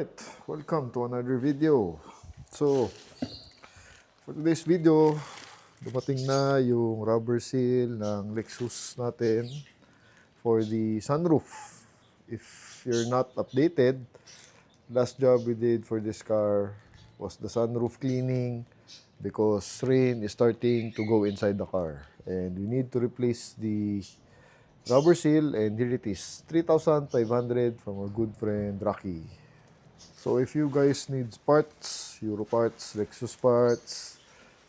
Alright, welcome to another video. So, for today's video, dumating na yung rubber seal ng Lexus natin for the sunroof. If you're not updated, last job we did for this car was the sunroof cleaning because rain is starting to go inside the car. And we need to replace the rubber seal, and here it is, 3,500 from our good friend Rocky. So if you guys need parts, Euro parts, Lexus parts,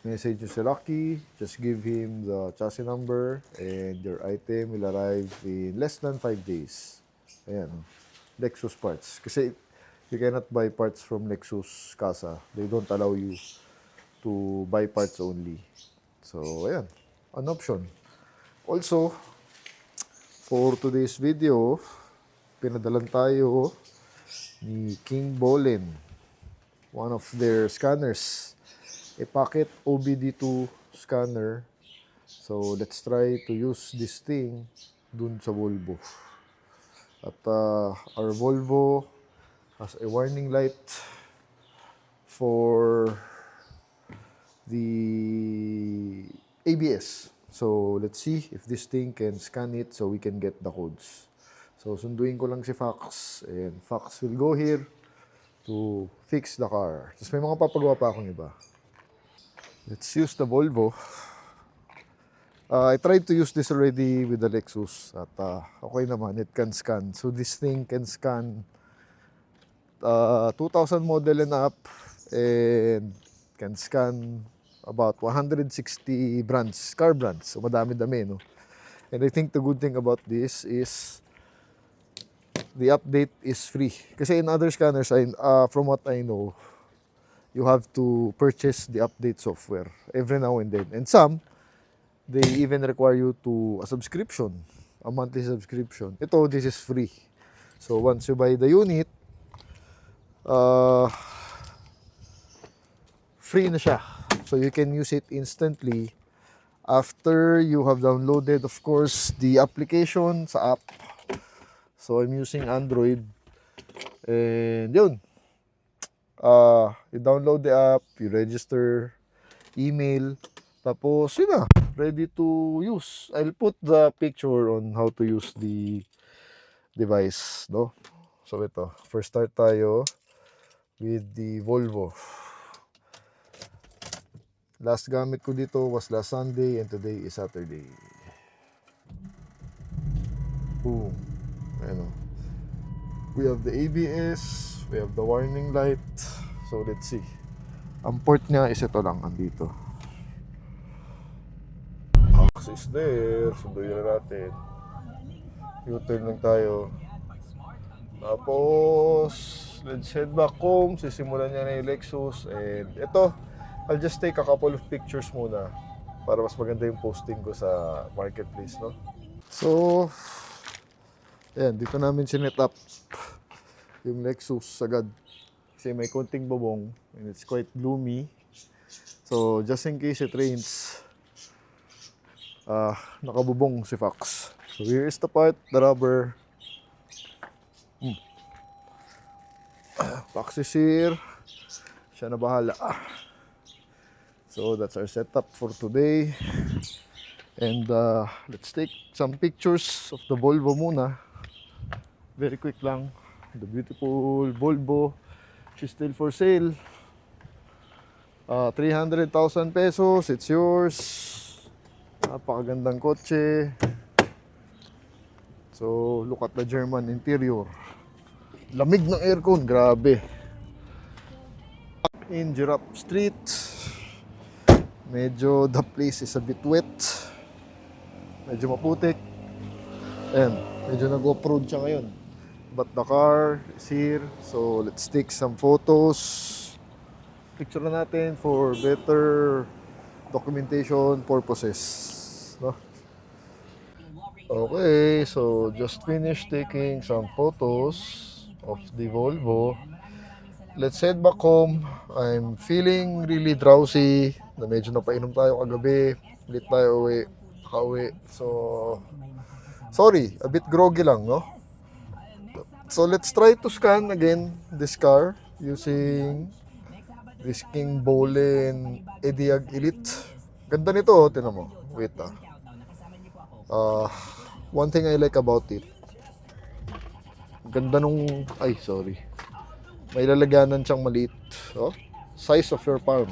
message nyo si Rocky, just give him the chassis number and your item will arrive in less than 5 days. Ayan, Lexus parts. Kasi you cannot buy parts from Lexus Casa. They don't allow you to buy parts only. So ayan, an option. Also, for today's video, pinadalan tayo ni King Bolin, one of their scanners, a Pocket OBD2 scanner. So let's try to use this thing dun sa Volvo. At our Volvo has a warning light for the ABS. So let's see if this thing can scan it so we can get the codes. So, sunduin ko lang si Fox, and Fox will go here to fix the car. Tapos may mga papagawa pa akong iba. Let's use the Volvo. I tried to use this already with the Lexus at okay naman, it can scan. So, this thing can scan 2000 model and up and can scan about 160 brands, car brands. So, madami-dami, no? And I think the good thing about this is the update is free. Kasi in other scanners, from what I know, you have to purchase the update software every now and then. And some, they even require you to a subscription, a monthly subscription. Ito, this is free. So once you buy the unit, free na siya. So you can use it instantly after you have downloaded, of course, the application sa app. So, I'm using Android. And yun. You download the app, you register, email. Tapos, yun na. Ready to use. I'll put the picture on how to use the device. No? So, ito. First start tayo with the Volvo. Last gamit ko dito was last Sunday and today is Saturday. Boom. Ano, we have the ABS, we have the warning light. So let's see. Ang port niya is ito lang, andito. Access there. Sunduin na natin. U-turn lang tayo. Tapos let's head back home. Sisimulan niya na yung Lexus. And ito, I'll just take a couple of pictures muna para mas maganda yung posting ko sa marketplace, no? So ayan, dito namin sinet up yung Lexus agad kasi may konting bubong and it's quite gloomy. So just in case it rains, nakabubong si Fox. So here is the part, the rubber. Fox is here, siya na bahala. So that's our setup for today. And let's take some pictures of the Volvo muna. Very quick lang. The beautiful Volvo. She's still for sale. 300,000 pesos. It's yours. Napakagandang kotse. So, look at the German interior. Lamig ng aircon. Grabe. In Giraffe Street. Medyo the place is a bit wet. Medyo maputik. And medyo nag-off-road siya ngayon. But the car is here. So let's take some photos. Picture na natin for better documentation purposes. No? Okay, so just finished taking some photos of the Volvo. Let's head back home. I'm feeling really drowsy. Na medyo napainom tayo kagabi. Ulit tayo nakauwi. So sorry, a bit groggy lang, no? So let's try to scan again this car using this King Bolin Ediag Elite. Ganda nito, oh, tinan mo. Wait ah. One thing I like about it, ganda nung, ay sorry, may lalagyanan siyang maliit. Oh, size of your palm.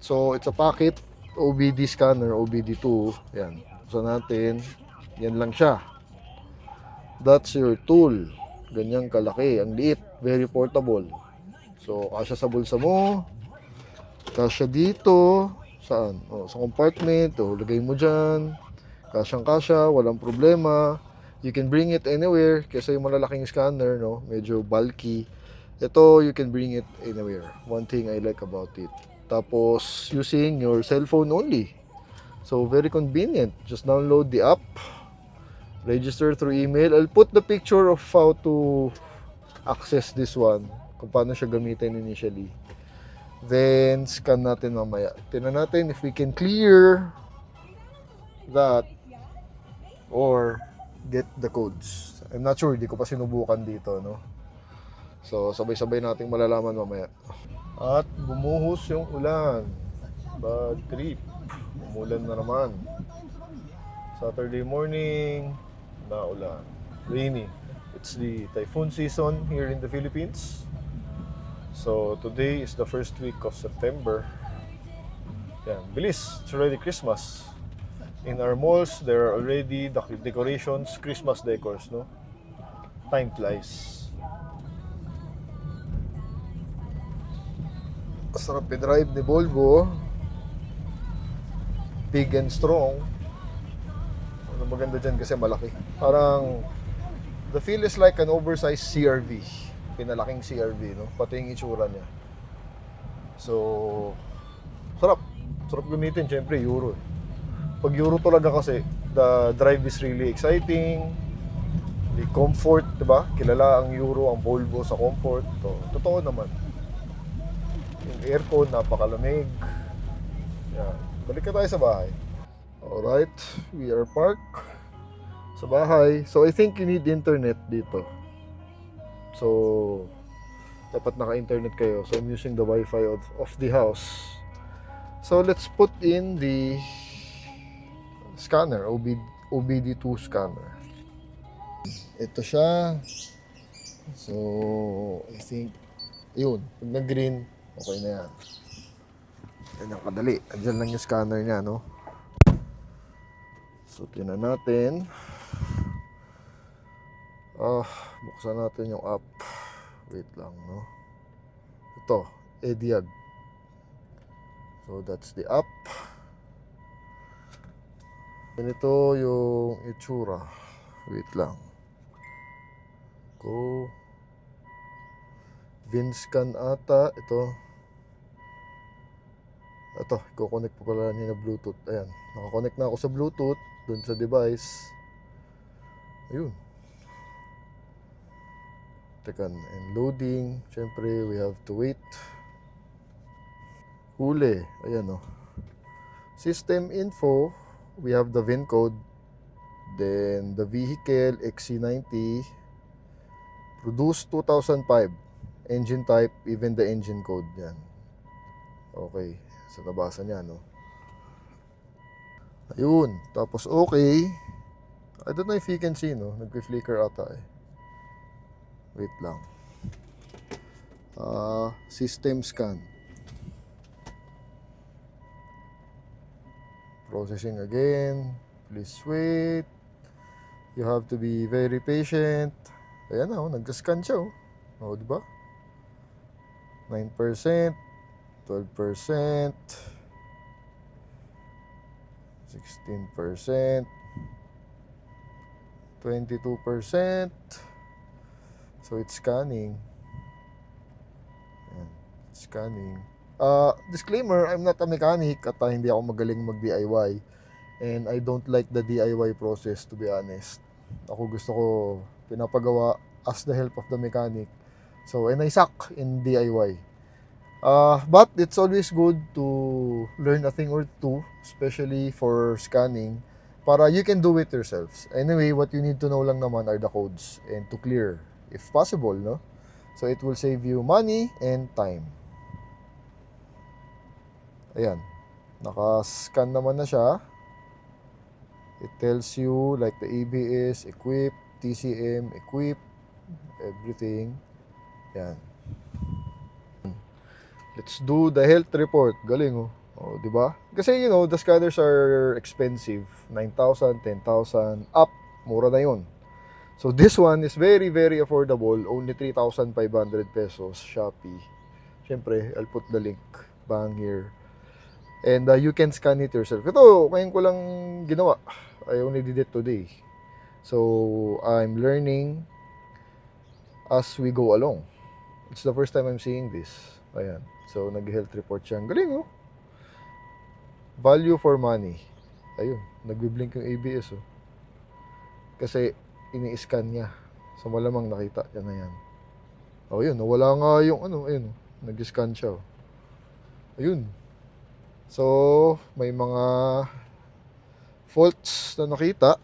So it's a pocket OBD scanner, OBD2. Yan. So natin, yan lang siya. That's your tool. Ganyang kalaki, ang liit, very portable. So kasya sa bulsa mo, kasya dito, saan? Oh, sa compartment, oh, lagay mo dyan. Kasyang kasya, walang problema. You can bring it anywhere kasi yung malalaking scanner, no, medyo bulky. Ito, you can bring it anywhere. One thing I like about it. Tapos, using your cell phone only. So, very convenient. Just download the app. Register through email. I'll put the picture of how to access this one. Kung paano siya gamitin initially. Then, scan natin mamaya. Tingnan natin if we can clear that or get the codes. I'm not sure, hindi ko pa sinubukan dito, no? So, sabay-sabay nating malalaman mamaya. At bumuhos yung ulan. Bad trip. Umulan na naman. Saturday morning, naulan. Rainy. It's the typhoon season here in the Philippines. So, today is the first week of September. Yan, bilis. It's already Christmas. In our malls, there are already decorations, Christmas decors, no? Time flies. Sarap i-drive ni Volvo. Big and strong. Ano maganda dyan kasi malaki. Parang, the feel is like an oversized CRV. Pinalaking CRV, no? Pati yung itsura niya. So, sarap. Sarap gamitin, syempre, Euro. Pag Euro talaga kasi, the drive is really exciting. The comfort, diba? Kilala ang Euro, ang Volvo sa comfort. So, totoo naman. Yung aircon, napakalamig. Yan. Balik ka tayo sa bahay. Alright, we are parked sa bahay. So, I think you need internet dito. So, dapat naka-internet kayo. So, I'm using the Wi-Fi of the house. So, let's put in the scanner, OBD2 scanner. Ito siya. So, I think, yun, pag nag-green, okay na yan. Yan ang kadali. Andyan lang yung scanner niya, no? So, tinan natin. Buksan natin yung app. Wait lang, no? Ito, Ediag. So, that's the app. Ganito yung itsura. Wait lang. Go. Vinscan ata. Ito. Iko-connect po pala niya na Bluetooth. Ayan. Nakakonect na ako sa Bluetooth. Dun sa device. Ayun. Tekan. And loading. Siyempre, we have to wait. Huli. Ayan o. System info. We have the VIN code, then the vehicle XC90, produced 2005, engine type, even the engine code. Yan. Okay, sa nabasa niya, no? Ayun, tapos okay. I don't know if you can see, no? Nag-flicker ata eh. Wait lang. System scan. Processing again. Please wait. You have to be very patient. Ayan na, nag-scan siya. Oh, diba? 9%, 12%, 16%, 22%. So, it's scanning. Ayan, it's scanning. Disclaimer, I'm not a mechanic at hindi ako magaling mag-DIY. And I don't like the DIY process, to be honest. Ako gusto ko pinapagawa as the help of the mechanic. So, and I suck in DIY. But it's always good to learn a thing or two, especially for scanning, para you can do it yourselves. Anyway, what you need to know lang naman are the codes and to clear if possible, no? So it will save you money and time. Ayan. Naka-scan naman na siya. It tells you like the ABS, equip, TCM, equip, everything. Yan. Let's do the health report. Galing, oh. Oh, di ba? Kasi, you know, the scanners are expensive. 9,000, 10,000, up. Mura na yun. So, this one is very, very affordable. Only 3,500 pesos. Shopee. Siyempre, I'll put the link bang here. And you can scan it yourself. Ito, ngayon ko lang ginawa. I only did it today. So, I'm learning as we go along. It's the first time I'm seeing this. Ayan. So, nag-health report siya. Galing, oh. Value for money. Ayun. Nagbi-blink yung ABS, oh. Kasi, ini-scan niya. So, malamang nakita niya na yan. Oh, yun. Nawala nga yung, ayun. Nag-scan siya, oh. Ayun. So, may mga faults na nakita.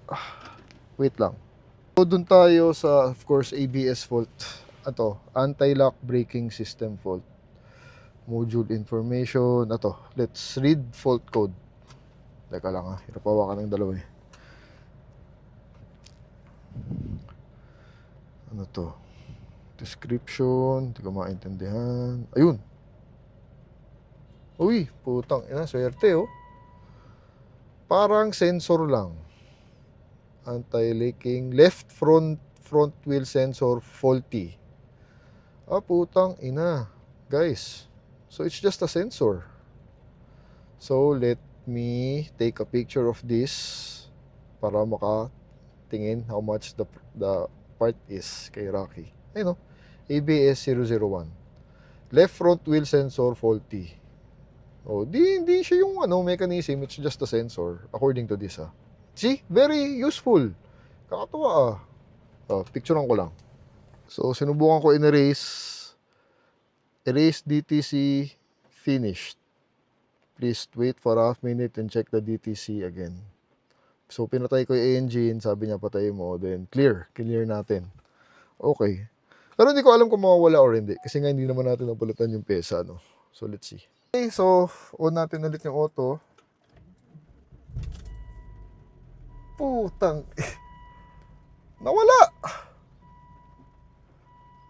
Wait lang. So, dun tayo sa, of course, ABS fault. Ito, anti-lock braking system fault. Module information. Ito, let's read fault code. Teka lang ha, hirap hawakan ng dalawa eh. Ano to? Description, hindi ko maintindihan. Ayun. Uy, putang ina, swerte oh. Parang sensor lang. Anti-leaking. Left front wheel sensor faulty. Ah, putang ina. Guys, so it's just a sensor. So, let me take a picture of this para makatingin how much the part is kay Rocky. Ayun o, ABS 001. Left front wheel sensor faulty. Oh, hindi siya yung mechanism, it's just a sensor according to this. See? Very useful. Kakatuwa Oh, picturean ko lang. So, sinubukan ko in-erase. Erase DTC finished. Please wait for a half minute and check the DTC again. So, pinatay ko yung engine. Sabi niya, patay mo. Then, clear. Clear natin. Okay. Pero hindi ko alam kung mawawala or hindi. Kasi nga, hindi naman natin napalitan yung pesa, no? So, let's see. Okay, so, on natin ulit yung auto. Putang. Nawala.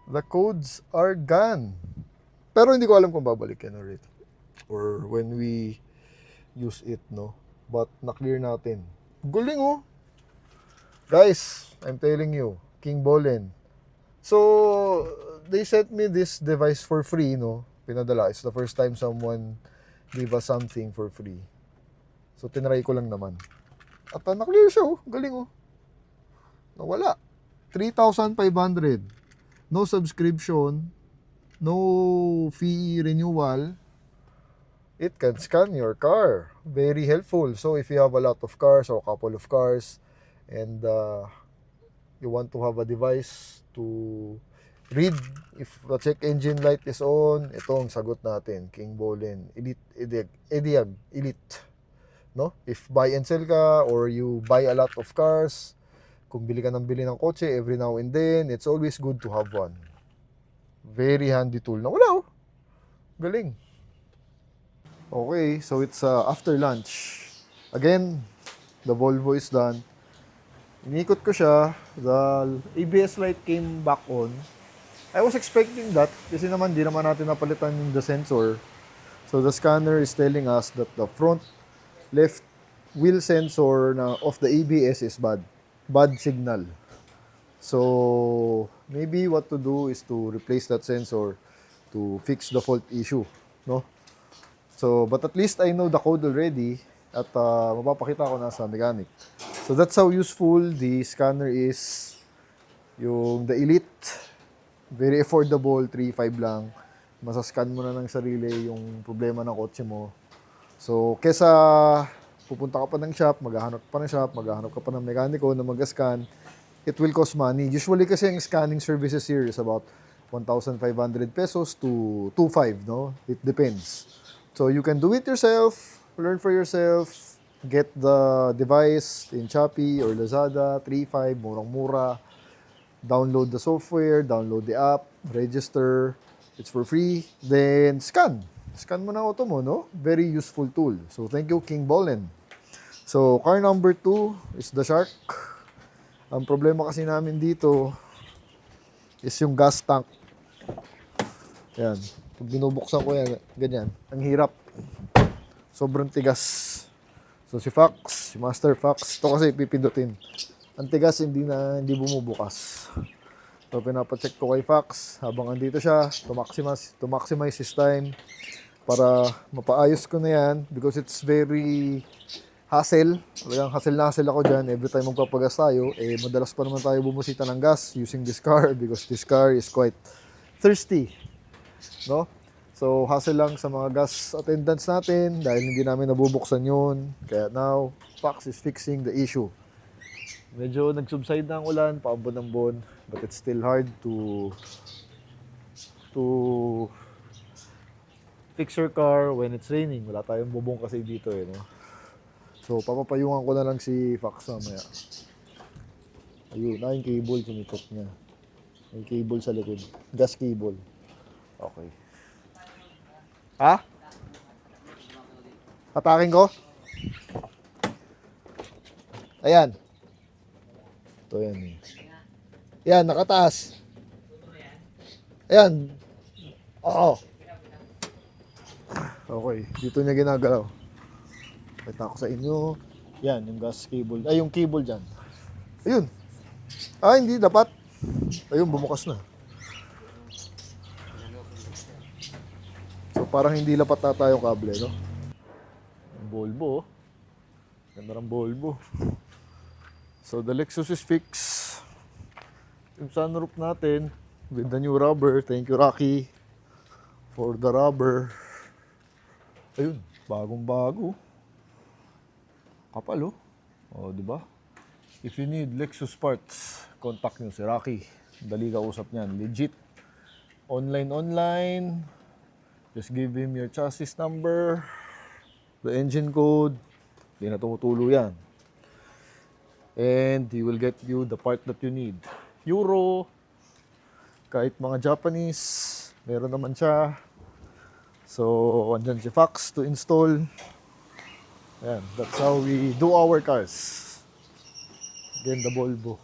The codes are gone. Pero hindi ko alam kung babalik yan ulit. Or when we use it, no? But, na-clear natin. Guling, oh. Guys, I'm telling you, King Bolen. So, they sent me this device for free, no? Pinadala. It's the first time someone gave us something for free. So, tinry ko lang naman. At na-clear siya, oh. Galing, oh. Nawala. 3,500. No subscription. No fee renewal. It can scan your car. Very helpful. So if you have a lot of cars or a couple of cars and you want to have a device to read if the check engine light is on, ito ang sagot natin. King Bolen Ediag Elite. No? If buy and sell ka or you buy a lot of cars, kung bili ka ng kotse every now and then, it's always good to have one. Very handy tool. Nawala, oh. Galing. Okay, so it's after lunch. Again, the Volvo is done. Inikot ko siya. The ABS light came back on. I was expecting that kasi naman di naman natin napalitan the sensor. So the scanner is telling us that the front left wheel sensor of the ABS is bad. Bad signal. So, maybe what to do is to replace that sensor to fix the fault issue, no? So, but at least I know the code already at mapapakita ko na sa mechanic. So, that's how useful the scanner is. Yung the Elite, very affordable, 3,500 lang. Masascan mo na ng sarili yung problema ng kotse mo. So, kesa pupunta ka pa ng shop, maghahanap ka pa ng mekaniko na mag-scan, it will cost money. Usually kasi yung scanning services here is about 1,500 pesos to 2,500, no? It depends. So you can do it yourself, learn for yourself, get the device in Shopee or Lazada, 3.5, murang-mura. Download the software, download the app, register. It's for free. Then scan. Scan mo na auto mo, no? Very useful tool. So thank you, King Bollen. So car number 2 is the Shark. Ang problema kasi namin dito is yung gas tank. Yan. Pag binubuksan ko yan, ganyan. Ang hirap. Sobrang tigas. So si Fox, si Master Fox, ito kasi pipindutin. Ang tigas, hindi bumubukas. So pinapacheck ko kay Fox habang andito siya to maximize his time para mapaayos ko na yan because it's very hassle. Talagang hassle ako dyan. Every time magpapagas tayo, madalas pa naman tayo bumusita ng gas using this car because this car is quite thirsty. No? So, hassle lang sa mga gas attendants natin dahil hindi namin nabubuksan yun. Kaya now, Fox is fixing the issue. Medyo nag-subside na ang ulan, paambon-ambon, but it's still hard to fix your car when it's raining. Wala tayong bubong kasi dito no? So, papapayungan ko na lang si Fox mamaya. Ayun, yung cable, sumikot niya. Yung cable sa likod. Gas cable. Okay. Ha? Patakin ko? Ayan. Ito yan. Ayan, nakataas. Ayan. Oo. Okay, dito niya ginagalaw. Kita ko sa inyo. Yan, yung gas cable. Ay, yung cable dyan. Ayun. Ah, hindi dapat. Ayun, bumukas na. So, parang hindi lapat na tayong kable, no? Ang Volvo. Ganda ng Volvo. So, the Lexus is fixed. Yung sunroof natin, with the new rubber. Thank you, Rocky, for the rubber. Ayun, bagong-bago. Kapal, oh. O, diba? If you need Lexus parts, contact nyo si Rocky. Dali ka usap niyan. Legit. Online. Just give him your chassis number, the engine code. Hindi na tumutulo yan. And he will get you the part that you need. Euro, kahit mga Japanese, meron naman siya. So, andyan si Fox to install. Ayan, that's how we do our cars. Again, the Volvo.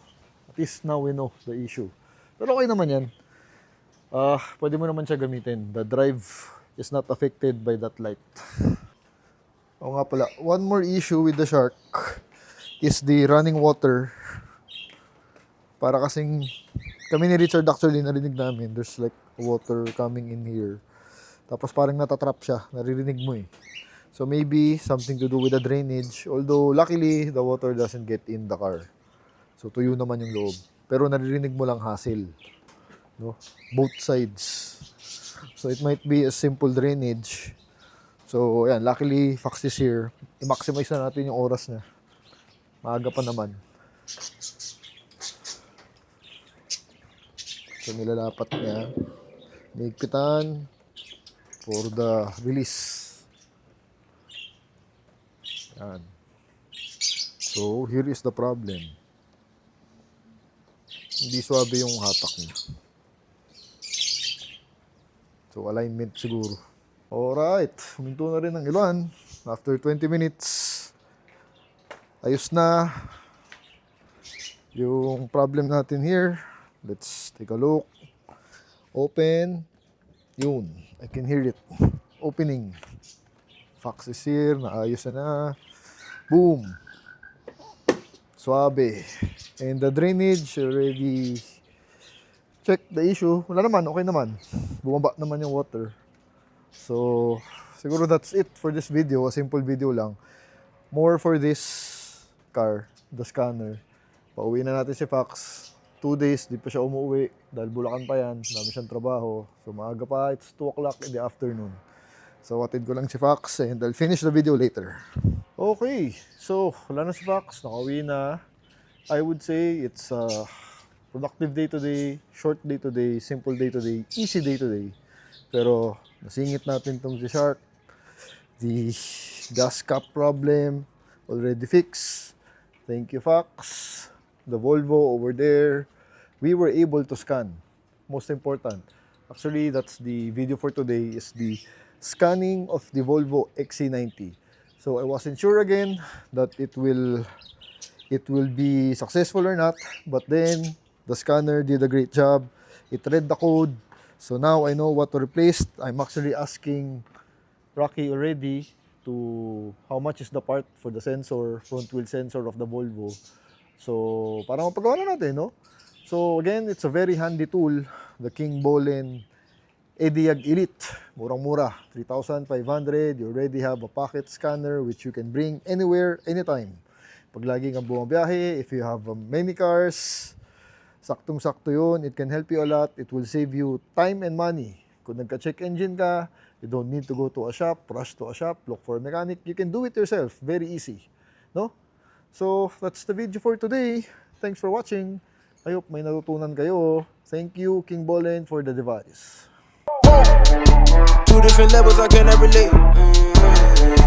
At least now we know the issue. Pero okay naman yan. Pwede mo naman siya gamitin. The drive is not affected by that light. O nga pala, one more issue with the Shark is the running water. Para kasing, kami ni Richard actually narinig namin, there's like water coming in here. Tapos parang natatrap siya, naririnig mo eh. So maybe something to do with the drainage. Although luckily, the water doesn't get in the car. So tuyo naman yung loob. Pero naririnig mo lang hassle. No? Both sides. So it might be a simple drainage. So yan, luckily Fox is here. I-maximize na natin yung oras niya. Maaga pa naman. So nilalapat niya. Nigpitan for the release. Yan. So here is the problem. Hindi swabe yung hatak niya. So, alignment siguro. Alright. Huminto na rin ang ilan. After 20 minutes, ayos na yung problem natin here. Let's take a look. Open. Yun. I can hear it. Opening. Fox is here. Naayos na. Boom. Suabe. And the drainage already check the issue. Wala naman, okay naman. Bumaba naman yung water. So, siguro that's it for this video. A simple video lang. More for this car, the scanner. Pauwi na natin si Fox. 2 days, di pa siya umuwi. Dahil Bulacan pa yan. Dami siyang trabaho. So, maaga pa. It's 2 o'clock in the afternoon. So, watid ko lang si Fox and I'll finish the video later. Okay. So, wala na si Fox. Nakauwi na. I would say it's productive day today, short day today, simple day today, easy day today. Pero nasingit natin itong si Shark, the gas cap problem, already fixed. Thank you, Fox. The Volvo over there. We were able to scan. Most important. Actually, that's the video for today, is the scanning of the Volvo XC90. So I wasn't sure again that it will be successful or not, but then the scanner did a great job. It read the code. So now I know what to replace. I'm actually asking Rocky already to how much is the part for the sensor, front wheel sensor of the Volvo. So, para mapagawa na natin, no? So, again, it's a very handy tool, the King Bolen Ediag Elite. Murang-mura, 3,500. You already have a pocket scanner which you can bring anywhere, anytime. Pag lagi kang bumabiyahe, if you have many cars, saktong-sakto yun. It can help you a lot. It will save you time and money. Kung nagka-check engine ka, you don't need to go to a shop, rush to a shop, look for a mechanic. You can do it yourself. Very easy. No? So, that's the video for today. Thanks for watching. I hope may natutunan kayo. Thank you, King Bolen, for the device. Two different levels, I cannot relate.